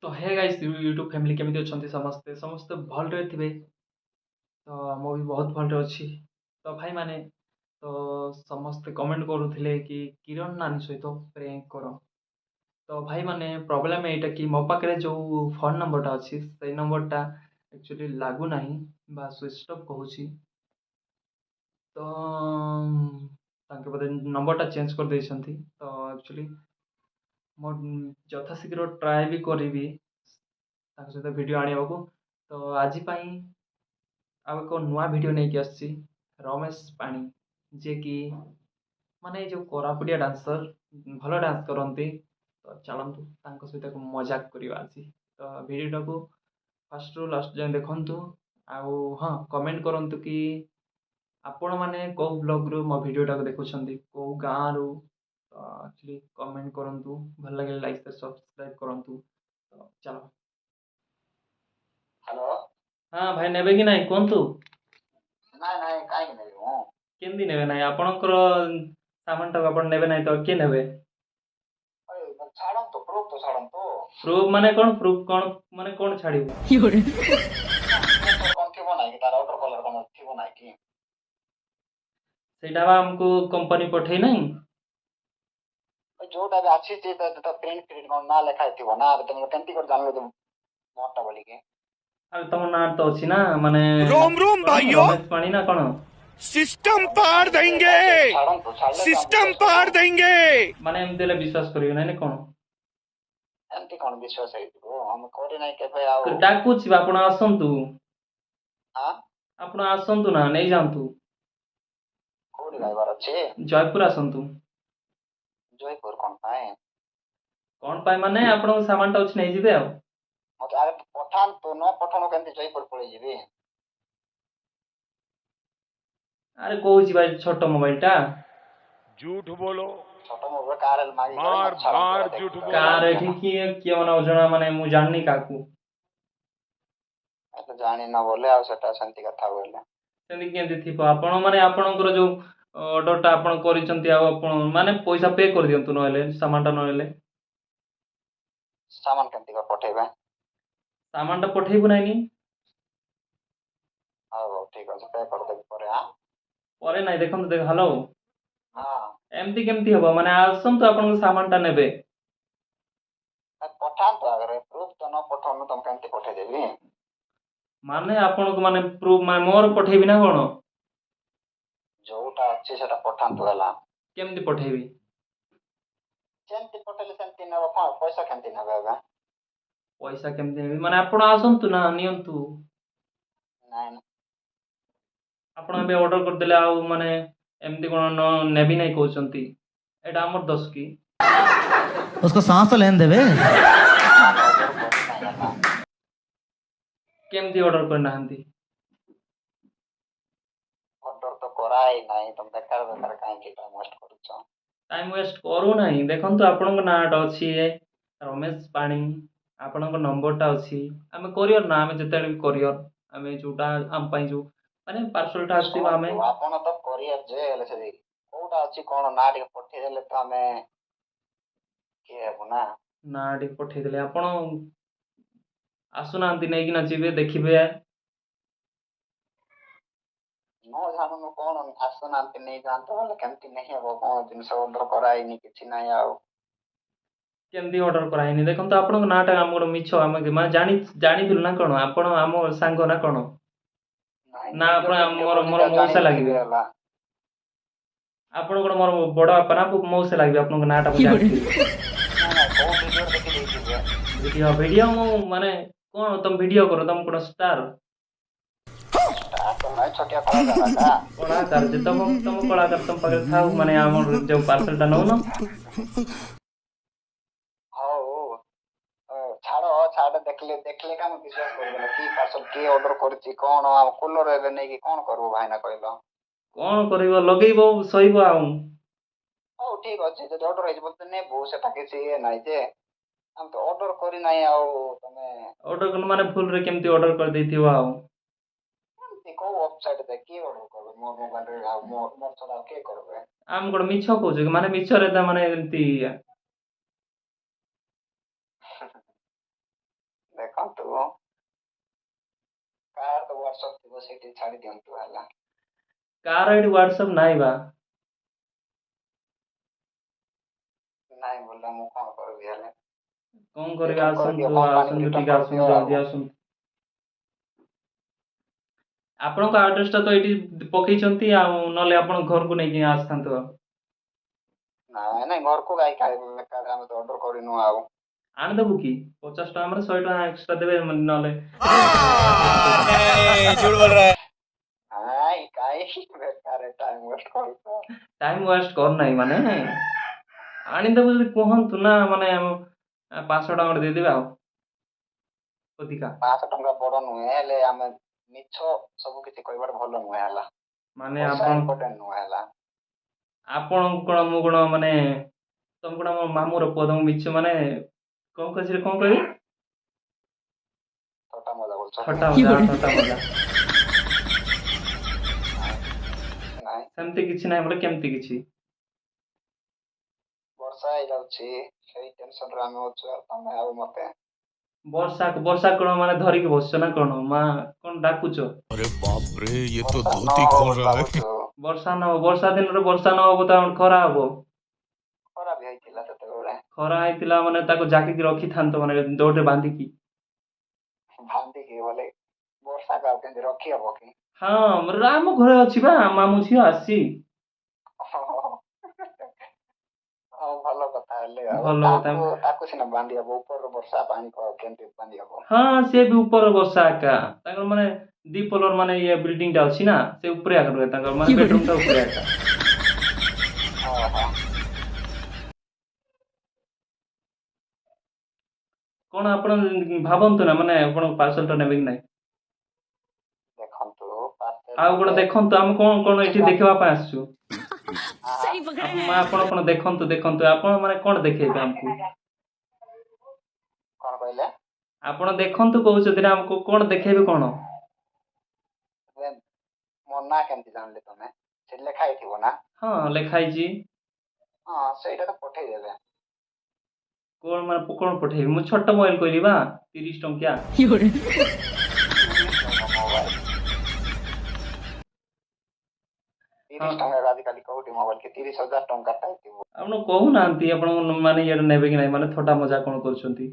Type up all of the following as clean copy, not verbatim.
तो hey guys YouTube family केମିତି ଅଛନ୍ତି ସମସ୍ତେ ସମସ୍ତେ ଭଲରେ ଥିବେ। ତ ମୁଁ ବି ବହୁତ ଭଲରେ ଅଛି। ତ ଭାଇମାନେ ତ ସମସ୍ତେ କମେଣ୍ଟ କରୁଥିଲେ କି କିରଣ ନାନୀ ସହିତ ପ୍ରେଙ୍କ କର। ତ ଭାଇମାନେ ପ୍ରୋବ୍ଲେମ୍ ଏଇଟା କି ମୋ ପାଖରେ ଯେଉଁ ଫୋନ୍ ନମ୍ବରଟା ଅଛି ସେଇ ନମ୍ବରଟା ଆକ୍ଚୁଆଲି ଲାଗୁନାହିଁ ବା ସୁଇଚ୍ ଅଫ୍ କହୁଛି। ତ ତାଙ୍କେ ବୋଧେ ନମ୍ବରଟା ଚେଞ୍ଜ କରିଦେଇଛନ୍ତି। ତ ଆକ୍ଚୁଆଲି ମୁଁ ଯଥାଶୀଘ୍ର ଟ୍ରାଏ ବି କରିବି ତାଙ୍କ ସହିତ ଭିଡ଼ିଓ ଆଣିବାକୁ। ତ ଆଜି ପାଇଁ ଆଉ ଏକ ନୂଆ ଭିଡ଼ିଓ ନେଇକି ଆସିଛି ରମେଶ ପାଣି, ଯିଏକି ମାନେ ଏଇ ଯେଉଁ କୋରାପୁଟିଆ ଡାନ୍ସର ଭଲ ଡାନ୍ସ କରନ୍ତି। ତ ଚାଲନ୍ତୁ ତାଙ୍କ ସହିତ ଏକ ମଜାକ କରିବା ଆଜି। ତ ଭିଡ଼ିଓଟାକୁ ଫାଷ୍ଟରୁ ଲାଷ୍ଟ ଯାଏଁ ଦେଖନ୍ତୁ। ଆଉ ହଁ, କମେଣ୍ଟ କରନ୍ତୁ କି ଆପଣମାନେ କେଉଁ ବ୍ଲଗ୍ରୁ ମୋ ଭିଡ଼ିଓଟାକୁ ଦେଖୁଛନ୍ତି, କେଉଁ ଗାଁରୁ। ତ ଆକ୍ଚୁଆଲି କମେଣ୍ଟ କରନ୍ତୁ, ଭଲ ଲାଗିଲେ ଲାଇକ୍ ସବସ୍କ୍ରାଇବ୍ କରନ୍ତୁ। ତ ଚାଲ। ହ୍ୟାଲୋ। ହଁ ଭାଇ, ନେବେ କି ନାହିଁ କୁହନ୍ତୁ। ନାଇଁ ନାଇଁ, କାହିଁକି ନେବି ମୁଁ? କେମିତି ନେବେ ନାହିଁ? ଆପଣଙ୍କର ସାମାନଟାକୁ ଆପଣ ନେବେ ନାହିଁ ତ କିଏ ନେବେ? ଛାଡ଼ନ୍ତୁ, ପ୍ରୁଫ୍ ତ ଛାଡ଼ନ୍ତୁ। ପ୍ରୁଫ୍ ମାନେ କ'ଣ? ପ୍ରୁଫ୍ କ'ଣ ମାନେ କ'ଣ ଛାଡ଼ିବୁ? କ'ଣ ଥିବ ନାହିଁ କି, ତାର ଅର୍ଡ଼ର କଲର୍ କ'ଣ ଥିବ ନାହିଁ କି? ସେଇଟା ବା ଆମକୁ କମ୍ପାନୀ ପଠେଇ ନାହିଁ। ଯୋଉଟା ବି ଆସିଛି ତ ପ୍ରିଣ୍ଟ କ'ଣ ନାଁ ଲେଖା ହେଇଥିବ ନା, ତମେ କେମିତି କରି ଜାଣିଲ ମୋରଟା ବୋଲିକି? ଆଉ ତମ ନାଁ ତ ଅଛି ନା, ମାନେ रोम रोम କ'ଣ भाइयों, ରମେଶ ପାଣି ନା କ'ଣ? सिस्टम पार देंगे, ଛାଡ଼ନ୍ତୁ, ଛାଡ଼ିଲେ ତ ଆମେ सिस्टम ବିଶ୍ୱାସ पार କରୁ। देंगे। ମାନେ ଏମିତି ହେଲେ ବିଶ୍ୱାସ କରିବେ ନାହିଁ ନା କ'ଣ? ଏମିତି କ'ଣ ବିଶ୍ୱାସ ହେଇଯିବ? ଆମେ କରିନାହିଁ କେବେ। ଆଉ ଡାକୁଛି ବା, ଆପଣ ଆସନ୍ତୁ। ହଁ, ଆପଣ ଆସନ୍ତୁ ନା, ନେଇଯାଆନ୍ତୁ। କୋଉଠି ରହିବାର ଅଛି? ଜୟପୁର ଆସନ୍ତୁ। ଜୟପୁର କ'ଣ ପାଇଁ? କ'ଣ ପାଇଁ ମାନେ ଆପଣଙ୍କ ସାମାନଟା ଅଛି, ନେଇଯିବେ ଆଉ। ମତେ ଆରେ ପଠାନ୍ତୁ, ନ ପଠାନ୍ତୁ କେମିତି ଜୟପୁର ପଳେଇଯିବି? ଆରେ କହୁଛି ଭାଇ, ଛୋଟ ମୋବାଇଲଟା। झूठ बोलो, ଛୋଟ ମୋବାଇଲ କାହାର ହେଲେ ମାଗି କରି बार ମତେ ଛାଡ଼ନ୍ତୁ, बार ଏଇଟା झूठ ଦେଖିବି। बोलो। କାହାର ଏଠି କିଏ କିଏ ମାନେ ଅଜଣା, ମାନେ ମୁଁ ଜାଣିନି କାହାକୁ। ଏଟା ଜାଣିନ ବୋଲେ ଆଉ ସେଟା ସେମିତି କଥା ବୋଇଲେ। ସେମିତି କେମିତି ଥିବ? ଆପଣ ମାନେ ଆପଣଙ୍କର ଯୋଉ ଅର୍ଡ଼ରଟା ଆପଣ କରିଛନ୍ତି, ଆଉ ଆପଣ ମାନେ ପଇସା ପେ କରିଦିଅନ୍ତୁ, ନହେଲେ ସାମାନଟା ନହେଲେ। ସାମାନ କେମିତି କରି ପଠେଇବେ? ସାମାନଟା ପଠେଇବୁ ନାଇଁନି। ହଉ ହଉ, ଠିକ୍ ଅଛି, ପେ କରିଦେବି ପରେ। ହଁ ପରେ ନାଇଁ, ଦେଖନ୍ତୁ ଦେଖ, ହ୍ୟାଲୋ। ହଁ, ଏମିତି କେମିତି ହବ? ମାନେ ଆସନ୍ତୁ, ଆପଣଙ୍କ ସାମାନଟା ନେବେ। ପଠାନ୍ତୁ ଆଗରେ, ପ୍ରୁଫ୍ ତ ନ ପଠାଉନ ତମେ କେମିତି ପଠେଇଦେବି? ମାନେ ଆପଣଙ୍କୁ ମାନେ ପ୍ରୁଫ୍ ମାନେ ମୋର ପଠେଇବି ନା କ'ଣ? ଯୋଉଟା ଅଛି ସେଟା ପଠାନ୍ତୁ ହେଲା। କେମିତି ପଠେଇବି? ଯେମିତି ପଠେଇଲେ ସେମିତି ନେବ। କ'ଣ ପଇସା କେମିତି ନେବେ ଏବେ? ପଇସା କେମିତି ନେବି ମାନେ ଆପଣ ଆସନ୍ତୁ ନା, ନିଅନ୍ତୁ। ନାଇଁ ନାଇଁ, ଆପଣ ଏବେ ଅର୍ଡ଼ର କରିଦେଲେ, ଆଉ ମାନେ ଏମିତି କ'ଣ ନେବି ନାହିଁ କହୁଛନ୍ତି? ଏଇଟା ଆମର ଦୋଷ କି? उसको सांस तो लेने देवे। ଅର୍ଡ଼ର କରିନାହିଁ ହେଲା। କେମିତି ଅର୍ଡ଼ର କରିନାହାନ୍ତି? ଅର୍ଡ଼ର ତ କରାହେଇ ନାହିଁ, ତମେ ବେକାର ବେକାର କାହିଁକି ଟାଇମ୍ ୱେଷ୍ଟ କରୁଛ? ଟାଇମ୍ ୱେଷ୍ଟ କରୁନାହିଁ। ଦେଖନ୍ତୁ, ଆପଣଙ୍କ ନାଁଟା ଅଛି ରମେଶ ପାଣି, ଆପଣଙ୍କ ନମ୍ବରଟା ଅଛି। ଆମେ କୋରିଅର ନା, ଆମେ ଯେତେବେଳେ ବି କୋରିଅର, ଆମେ ଯୋଉଟା ଆମ ପାଇଁ ଯୋଉ ମାନେ ପାର୍ସଲଟା ଆସିବ, ଆମେ ଶୁଣନ୍ତୁ, ଆପଣ ତ କରିୟର ଯେ, ହେଲେ ସେ କୋଉଟା ଅଛି କ'ଣ ନା ଟିକେ ପଠେଇଦେଲେ ତ ଆମେ କିଏ ହେବୁ ନା। ନା ଟିକେ ପଠେଇଦେଲେ ଆପଣ ଆସୁନାହାନ୍ତି, ନେଇକିନା ଯିବେ, ଦେଖିବେ। ନ ଜାଣୁନୁ କ'ଣ ଆସୁନାହାନ୍ତି ନେଇଯାଆନ୍ତୁ ହେଲେ କେମିତି ନେଇ ହବ? କ'ଣ ଜିନିଷ ଅର୍ଡ଼ର କରାହେଇନି କିଛି ନାହିଁ ଆଉ। କେମିତି ଅର୍ଡ଼ର କରାହେଇନି? ଦେଖନ୍ତୁ, ଆପଣଙ୍କ ନାଁଟା ଆମର ମିଛ। ଆମେ ମାନେ ଜାଣିଥିଲୁ ନା କ'ଣ? ଆପଣ ଆମ ସାଙ୍ଗ ନା କ'ଣ? ନାଇଁ, ନା ଭିଡ଼ିଓ ଆପଣ ତ ଭିଡ଼ିଓ ମୋର କରିଛି ମୋର ଆଉ ମଉସା ଜାଣିନଥିବେ ଲାଗିବେ? ହେଲା। ଆପଣ କ'ଣ ମୋର ବଡ଼ ବାପା ନା ମଉସା ଲାଗିବେ? ଆପଣଙ୍କ ନାଁଟା ମୁଁ ଜାଣିଥିଲି। ନାଇଁ ନାଇଁ, କୋଉ ଭିଡ଼ିଓରେ ଦେଖି ଦେଇଥିବେ। ଭିଡ଼ିଓ ଭିଡ଼ିଓ ମୁଁ ମାନେ କ'ଣ ତମେ ଭିଡ଼ିଓ କର? ତମେ କ'ଣ ଷ୍ଟାର? ଷ୍ଟାର ତ ନାଇଁ, ଛୋଟିଆ କଳାକାର ଏକା। କଳାକାର ଯେ ତମ କଳାକାର ତମ ପାଖରେ ଥାଉ, ମାନେ ଆମର ଯୋଉ ପାର୍ସଲଟା ନଉନ। ହଉ ଛାଡ଼ ଛାଡ଼, ଦେଖିଲେ ଦେଖିଲେ କାମ ବିଶ୍ୱାସ କରିବେନି। କି ପାର୍ସଲ କିଏ ଅର୍ଡ଼ର କରିଛି, କ'ଣ ଆମ କୁଲର ଏବେ ନେଇକି କ'ଣ କରିବୁ ଭାଇନା କହିଲ? କ'ଣ କରିବ? ଲଗେଇବ, ଶୋଇବ ଆଉ। ହଉ ଠିକ୍ ଅଛି, ଯଦି ଅର୍ଡ଼ର ହେଇଯିବ ତ ନେବୁ, ସେଟା କିଛି ଇଏ ନାହିଁ ଯେ ଆମେ ତ ଅର୍ଡ଼ର କରିନାହିଁ। ଆଉ ତମେ ଅର୍ଡ଼ର କଲ ମାନେ ଭୁଲରେ କେମିତି ଅର୍ଡ଼ର କରିଦେଇଥିବ ଆଉ। ଏମିତି କୋଉ ୱେବସାଇଟ୍ କିଏ ଅର୍ଡ଼ର କରିବେ? ମୋ ମୋବାଇଲରେ ଆଉ ମୋର ଛଡ଼ା ଆଉ କିଏ କରିବେ? ଆମେ କ'ଣ ମିଛ କହୁଛୁ କି? ମାନେ ମିଛରେ ତା ମାନେ ଏମିତି ଦେଖନ୍ତୁ କାହାର ତ WhatsApp ଥିବ ସେଇଠି ଛାଡି ଦିଅନ୍ତୁ ହେଲା। କାହାର ଏଠି ହ୍ୱାଟ୍ସଆପ୍ ନାହିଁ ବା। ନାଇଁ ବୋଲେ ମୁଁ କଣ କରିବି ହେଲେ? କଣ କରିବେ? ରିଟର୍ନ କରିଦିଅ, ଆସନ୍ତୁ କମ୍ପାନୀକୁ ଆସନ୍ତୁ ରିଟର୍ନ ଟିକେ କରିଦିଅ ଆସନ୍ତୁ, ଆଉ। ଜଲ୍ଦି ଆସନ୍ତୁ। ଆପଣଙ୍କ ଆଡ୍ରେସ ଟା ତ ଏଇଠି ପକେଇଛନ୍ତି, ଆଉ ନହେଲେ ଆପଣଙ୍କ ଘରକୁ ନେଇକି ଆସିଥାନ୍ତୁ ଆଉ। ନାଇଁ ନାଇଁ ଘରକୁ ଗାଇ ଖାଇବୁ ବେକାର, ଆମେ ତ ଅର୍ଡର କରିନୁ ଆଉ। ଆଣିଦେବୁ କି? 50 ଟଙ୍କା ମାନେ 100 ଟଙ୍କା ଏକ୍ସଟ୍ରା ଦେବେ, ନହେଲେ झूठ बोल रहा है। ନାଇଁ କାହିଁ ବେକାର ଟାଇମ ୱେଷ୍ଟ କରୁଛ। ଟାଇମ ୱେଷ୍ଟ କରୁନାହିଁ ମାନେ ଆଣିଦେବୁ ଯଦି କୁହନ୍ତୁ ନା, ମାନେ 500 ଟଙ୍କା ଗୋଟେ ଦେଇଦେବେ ଆଉ ଅଧିକା। 500 ଟଙ୍କା ବଡ ନୁହେଁ, ହେଲେ ଆମେ ମିଛ ସବୁ କିଛି କହିବାଟା ଭଲ ନୁହେଁ ହେଲା। ମାନେ ପଇସା ଆପଣ, ଇମ୍ପୋର୍ଟାଣ୍ଟ ନୁହେଁ ହେଲା। ଆପଣଙ୍କୁ କଣ ମୁଁ କଣ ମାନେ ତମେ କଣ ମୋ ମାମୁଁର ପୁଅ, ତମକୁ ମିଛ ମାନେ କଣ କହିଛି, କଣ କହିବି? ଥଟା ମଜା କରୁଛ କି? ଥଟ୍ଟା ମଜା, ଥଟ୍ଟା ମଜା। କିଛି ନାହିଁ। ସେମିତି କିଛି ନାହିଁ ବୋଲେ କେମିତି କିଛି? ବର୍ଷା ହେଇଯାଉଛି, ସେଇ ଟେନସନରେ ଆମେ ଅଛୁ, ଆଉ ତମେ ଆଉ ମତେ। ବର୍ଷା ବର୍ଷା କଣ ମାନେ ଧରିକି ବସିଛ ନା କଣ? ମା କଣ ଡାକୁଛ? अरे बाप रे, ये तो ବର୍ଷା ନ धोती ହବ खोल ବୋଲି रहा है। ଭାବୁଛୁ। ବର୍ଷା ନ ହବ, ବର୍ଷା ଦିନରେ ବର୍ଷା ନ ହବ ତ ଖରା ହବ। ଖରା ବି ହେଇଥିଲା ସେତେବେଳେ। ଖରା ହେଇଥିଲା ମାନେ ତାକୁ ଜାକିକି ରଖିଥାନ୍ତ, ମାନେ ଦୌଡରେ ବାନ୍ଧିକି। ବାନ୍ଧିକି ବୋଲେ ବର୍ଷାକୁ ଆଉ କେମିତି ରଖି ହବ କି? ହଁ ଆମ ଘରେ ଅଛି ବା, ମାମୁଁ ଝିଅ ଆସିଛି। ହଉ ଭଲ କଥା ହେଲେ ଆଉ ଭଲ କଥା। ତାକୁ ସିନା ବାନ୍ଧି ହବ, ଉପରର ବର୍ଷା ପାଣି କେମିତି ବାନ୍ଧି ହବ? ହଁ ସିଏ ବି ଉପର ବର୍ଷା ଏକା, ତାଙ୍କର ମାନେ ଦି ପଲର ମାନେ ଇଏ ବିଲ୍ଡିଂ ଟା ଅଛି ନା, ସେ ଉପରେ ଆକା ରୁହେ, ତାଙ୍କର ମାନେ ବେଡରୁମ ଟା ଉପରେ ଆକା। ଓହୋ। କଣ ଆପଣ ଭାବନ୍ତୁ ନା, ମାନେ ଆପଣ ପାର୍ସଲ ଟା ନେବେ କି ନାହିଁ? ଦେଖନ୍ତୁ ପାର୍ସେଲ ଆଉ କଣ ନେଲେ ଦେଖନ୍ତୁ, ଆମେ କଣ କଣ କିଛି ଏଠି ଦେଖିବା ପାଇଁ ଆସିଛୁ? ଆଁ, ଆପଣ କଣ ଦେଖନ୍ତୁ, ଦେଖନ୍ତୁ ଆପଣ ମାନେ କଣ ଦେଖେଇବେ ଆମକୁ? କଣ କହିଲେ? ଆପଣ ଦେଖନ୍ତୁ କହୁଛନ୍ତି ନା, ଆମକୁ କଣ ଦେଖେଇବେ କଣ? ଯେ ମୋ ନାଁ କେମିତି ଜାଣିଲେ ତମେ? ସେଠି ଲେଖା ହେଇଥିବ ନା? ହଁ ଲେଖା ହେଇଛି। ହଁ ସେଇଟା ତ ପଠେଇଦେବେ। କଣ ମାନେ କଣ ପଠେଇବି? ମୁଁ ଛୋଟ ମୋବାଇଲ କହିଲି ବା, 30 ଟଙ୍କିଆ। 30 ଟଙ୍କା ମୋବାଇଲ। ହଁ 30 ଟଙ୍କା ଆଜିକାଲି କୋଉଠି ମୋବାଇଲ କି 30,000 ଟଙ୍କା ପାଇଥିବ। ଆପଣ କହୁନାହାନ୍ତି, ଆପଣ ମାନେ ଇଏଟା ନେବେ କି ନାହିଁ, ମାନେ ଥଟା ମଜା କଣ କରୁଛନ୍ତି?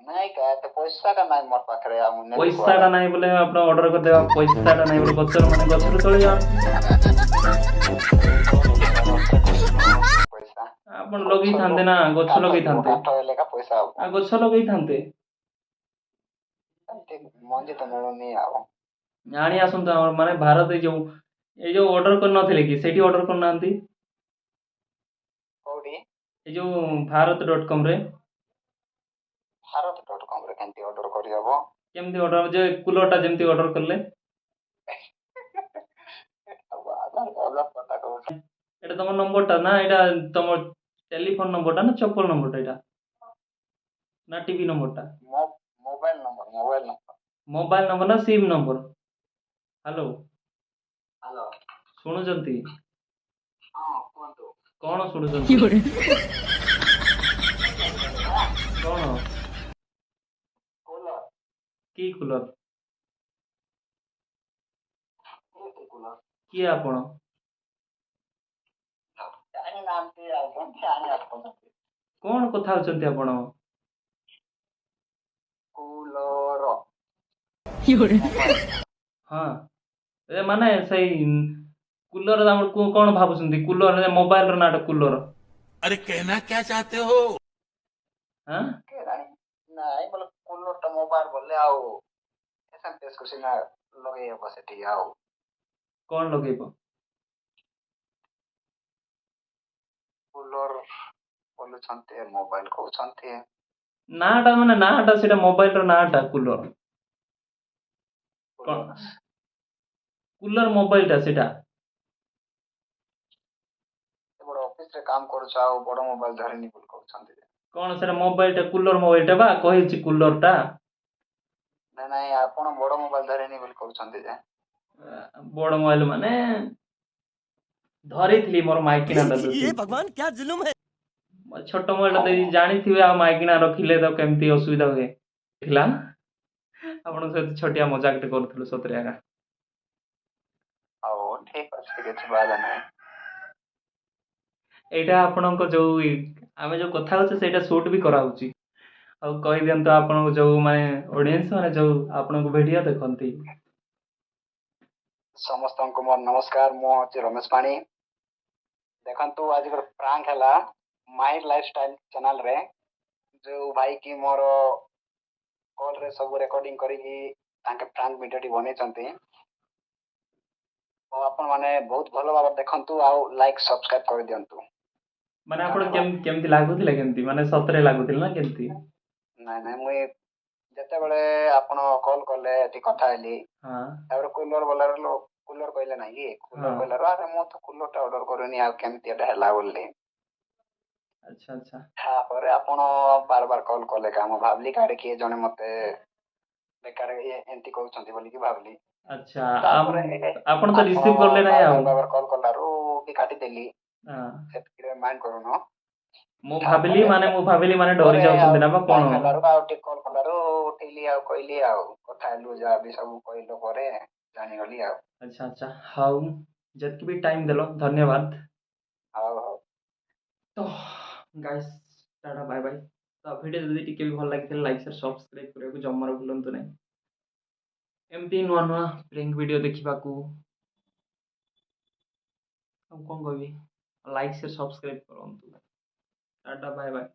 ନାଇଁ କା ଏତେ ପଇସା କା ନାଇଁ ମୋର ପାଖରେ, ଆଉ ମୁଁ ନେବି ପଇସା ଟା କୁଆଡେ? ନାହିଁ ବୋଲେ ଆପଣ ଅର୍ଡର କରିଦେବା, ପଇସା ଟା ନାହିଁ ବୋଲେ ଗଛର ମାନେ ଗଛରୁ ତଳେ ଯାଆନ୍ତୁ। ପଇସା ଆପଣ ଗଛରୁ ଲଗେଇଥାନ୍ତେ ନା, ଗଛ କାଠ ଥିବ, ଲଗେଇଥାନ୍ତେ। କାଠ ହେଲେ କା ପଇସା ହବ। ଆଉ ଗଛ ଲଗେଇଥାନ୍ତେ। ଏମିତି ମଞ୍ଜି ତ ମିଳୁନି ଆଉ। ଆଣି ଆସନ୍ତୁ, ଆମର ମାନେ ଭାରତ ଏଇ ଯୋଉ ଅର୍ଡର କରିନଥିଲେ କି, ସେଇଠି ଅର୍ଡର କରୁନାହାନ୍ତି। କୋଉଠି? ଏଇ ଯୋଉ ଭାରତ.com ରେ। ଭାରତ.com ରେ କେମିତି ଅର୍ଡର କରିହବ? କେମିତି ଅର୍ଡର, ଯେ କୁଲର ଟା ଯେମିତି ଅର୍ଡର କଲେ? ଅଲଗା କଥା କହୁଛ। ଏଇଟା ତମ ନମ୍ବର ଟା ନା, ଏଇଟା ତମ ଟେଲିଫୋନ ନମ୍ବର ଟା ନା ଚପଲ ନମ୍ବର ଟା ଏଇଟା? ନା ଟିଭି ନମ୍ବର ଟା? ମୋ mobile number, mobile number. Mobile number ନା ସିମ୍ ନମ୍ବର? ହ୍ୟାଲୋ। ହ୍ୟାଲୋ। ଶୁଣୁଛନ୍ତି? ହଁ କୁହନ୍ତୁ। କଣ ଶୁଣୁଛନ୍ତି? କଣ? କୁଲର। କି କୁଲର? କୁଲର। କିଏ ଆପଣ? ଜାଣିନାହାନ୍ତି ଆଉ କେମିତି ଜାଣିବାକୁ କହୁଛନ୍ତି? କଣ କଥା ହଉଛନ୍ତି ଆପଣ? କୁଲର। ହଁ ଏ ମାନେ ସେଇ କୁଲର ଆମର କଣ ଭାବୁଛନ୍ତି? କୁଲର ମୋବାଇଲ ର ନାଁଟା କୁଲର। अरे कहना क्या चाहते हो? ଆଁ? କେଜାଣି ନାଇଁ ବୋଲେ କୁଲର ଟା ମୋବାଇଲ ବୋଲେ ଆଉ ଏସଏମଏସ କୁ ସିନା ଲଗେଇ ହବ ସେଠି ଆଉ। କଣ ଲଗେଇବ? କୁଲର ବୋଲୁଛନ୍ତି, ମୋବାଇଲ କହୁଛନ୍ତି। ନାଁଟା ମାନେ ନାଁଟା ସେଇଟା ମୋବାଇଲ ର ନାଁଟା କୁଲର। କଣ କୁଲର। କୁଲର ମୋବାଇଲ ଟା ସେଇଟା? ଏତେ ବଡ ଅଫିସ ରେ କାମ କରୁଛ, ଆଉ ବଡ ମୋବାଇଲ ଧରିନି ବୋଲି କହୁଛନ୍ତି ଯେ। କଣ ସେଇଟା ମୋବାଇଲ ଟା କୁଲର ମୋବାଇଲ ଟା ବା କହିଛି କୁଲର ଟା। ନାଇଁ ନାଇଁ ଆପଣ ବଡ ମୋବାଇଲ ଧରିନି ବୋଲି କହୁଛନ୍ତି ଯେ। ବଡ ମୋବାଇଲ ମାନେ ଧରିଥିଲି ମୋର ମାଇକିନା ଟା ତ ये ସେଇଥିପାଇଁ। भगवान क्या जुल्म है। ଛୋଟ ମୋବାଇଲ ଟା ହଉ ଦେଇ ଜାଣିଥିବେ, ଆଉ ମାଇକିନା ରଖିଲେ ତ କେମିତି ଅସୁବିଧା ହୁଏ। ଥିଲା ଆପଣଙ୍କ ସହିତ ଛୋଟିଆ ମଜାକଟେ କରୁଥିଲୁ ସତରେ ଆକା। ହଉ ଠିକ ଅଛି କିଛି ବାଧା ନାହିଁ। ଏଇଟା ଆପଣଙ୍କ ଯୋଉ ଆମେ ଯୋଉ କଥା ହଉଛେ ସେଇଟା ସୁଟ୍ ବି କରାହଉଛି। ଆଉ କହିଦିଅନ୍ତୁ ଆପଣଙ୍କୁ ଯୋଉ ମାନେ ଅଡିଏନ୍ସ ମାନେ ଯୋଉ ଆପଣଙ୍କୁ ଭିଡିଓ ଦେଖନ୍ତି। ସମସ୍ତଙ୍କୁ ମୋର ନମସ୍କାର। ମୁଁ ହଉଛି ରମେଶ ପାଣି। ଦେଖନ୍ତୁ ଆଜି ଗୋଟେ ପ୍ରାଙ୍କ ହେଲା ମାହିର ଲାଇଫଷ୍ଟାଇଲ ଚ୍ୟାନେଲରେ। ଯୋଉ ଭାଇ କି ମୋର କଲରେ ସବୁ ରେକର୍ଡିଂ କରିକି ତାଙ୍କେ ପ୍ରାଙ୍କ ଭିଡିଓଟି ବନେଇଛନ୍ତି। ତ ଆପଣ ମାନେ ବହୁତ ଭଲ ଭାବରେ ଦେଖନ୍ତୁ ଆଉ ଲାଇକ୍ ସବସ୍କ୍ରାଇବ କରିଦିଅନ୍ତୁ। ମାନେ ଆପଣ ଧନ୍ୟବାଦ। କେମିତି ଲାଗୁଥିଲା କେମିତି ମାନେ ସତରେ ଲାଗୁଥିଲା ନା କେମିତି? ନାଇଁ ନାଇଁ ମୁଇଁ ଯେତେବେଳେ ଆପଣ କଲ୍ କଲେ ଏଠି କଥା ହେଲି ହଁ ତାପରେ କୁଲର କହିଲେ ନାଇଁ କି କୁଲର ହଁ କହିଲାରୁ ଆରେ ମୁଁ ତ କୁଲରଟା ଅର୍ଡର କରୁନି ଆଉ କେମିତି ଏଟା ହେଲା ବୋଲି। ଆଚ୍ଛା ଆଚ୍ଛା ତାପରେ ଆପଣ ବାର ବାର କଲ୍ କଲେ କା ମୁଁ ଭାବିଲି କାଳେ କିଏ ଜଣେ ମତେ ବେକାର ଏମିତି କହୁଛନ୍ତି ବୋଲିକି ଭାବିଲି। ଆଚ୍ଛା ତାପରେ ଆପଣ ତ ଆପଣ ରିସିଭ୍ କଲେ ନାହିଁ ଆଉ। ବାର କଲ୍ କଲାରୁ ବି କାଟିଦେଲି। ହଁ ସେତିକିରେ ମାଇଣ୍ଡ କରୁନ। ମୁଁ ତାପରେ ଭାବିଲି ମାନେ ଡରି ପରେ ଆଉ ଯାଉଛନ୍ତି ନା ବା କଣ? ଟାଇମ ହେଲାରୁ ଆଉ ଟିକେ କଲ୍ କଲାରୁ ଉଠେଇଲି ଆଉ କହିଲି ଆଉ କଥା ହେଲୁ ଯାହା ବି ସବୁ କହିଲ ପରେ ଜାଣିଗଲି ଆଉ। ଆଚ୍ଛା ଆଚ୍ଛା ହଉ ଯେତିକି ବି ଟାଇମ୍ ଦେଲ ଧନ୍ୟବାଦ। ହଉ ହଉ। ତ ଗାଇସ୍ ଟାଟା ବାଏ ବାଏ। ତ ଭିଡ଼ିଓ ଯଦି ଟିକେ ବି ଭଲ ଲାଗିଥିଲା ଲାଇକ୍ ସେୟାର ସବସ୍କ୍ରାଇବ୍ କରିବାକୁ ଜମାରୁ ଭୁଲନ୍ତୁ ନାହିଁ। ଏମିତି ନୂଆ ନୂଆ ପ୍ରେଙ୍କ ଭିଡ଼ିଓ ଦେଖିବାକୁ ଆଉ କ'ଣ କହିବି ଲାଇକ୍ ସେୟାର ସବସ୍କ୍ରାଇବ୍ କରନ୍ତୁ। Tata bye bye.